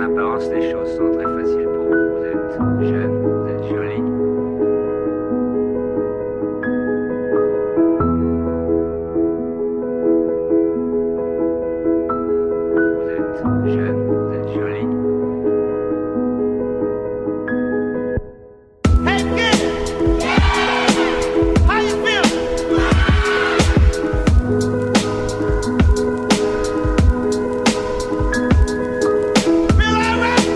apparence, les choses sont très faciles pour vous. Vous êtes jeune, vous êtes jolie. Vous êtes jeune, vous êtes jolie. Hey kid! How you feel? Feel alright?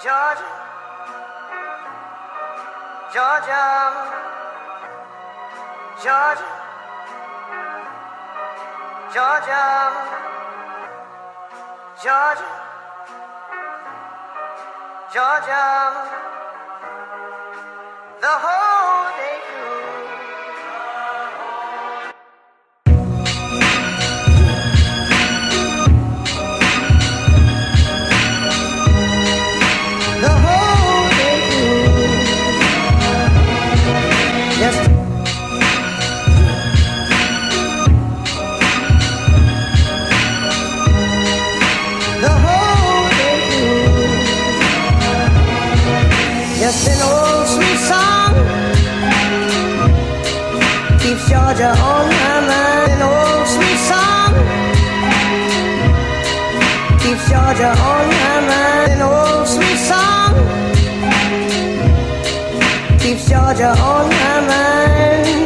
Georgia, Georgia, Georgia, Georgia, Georgia, Georgia, the whole day through. The whole day through. Yes. The whole day through. Just an old sweet song keeps Georgia on my mind. An old sweet song keeps Georgia on my mind. An old sweet song keeps Georgia on my mind.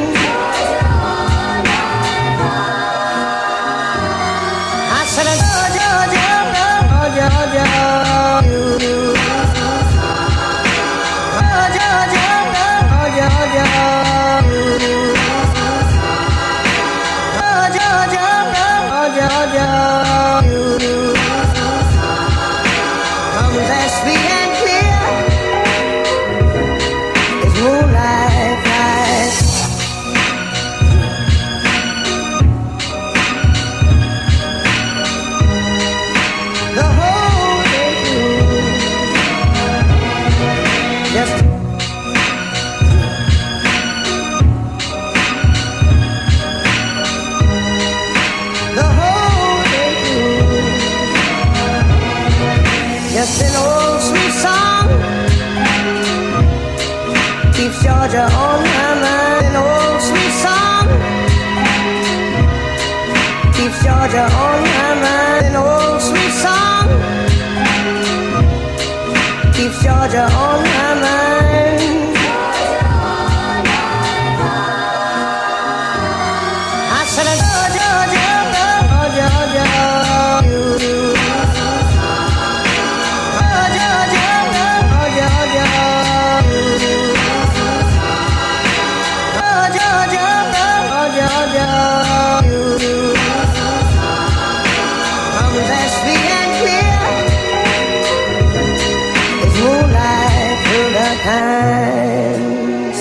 Georgia on my mind. An old sweet song keeps Georgia on my mind. I said, Georgia, Georgia, you. Hands.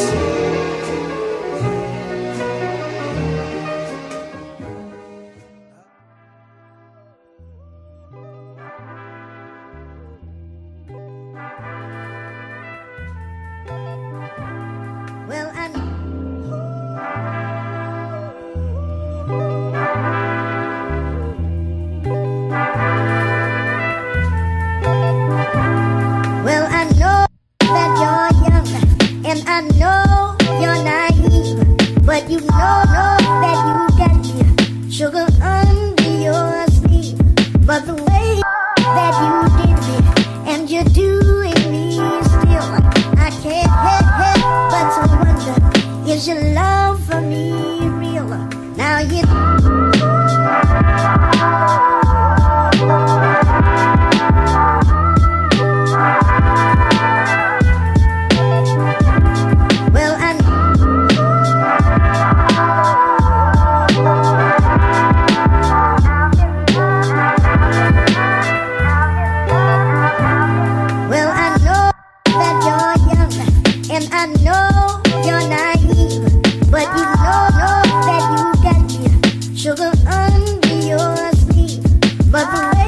Well, I know that you're young, and I know you're naive, but you know that you got me sugar under your sleeve. But the way that you did me, and you're doing me still, I can't help but to wonder, is your love for me real? Now you I know you're naive, but you know that you got me sugar under your sleeve. But the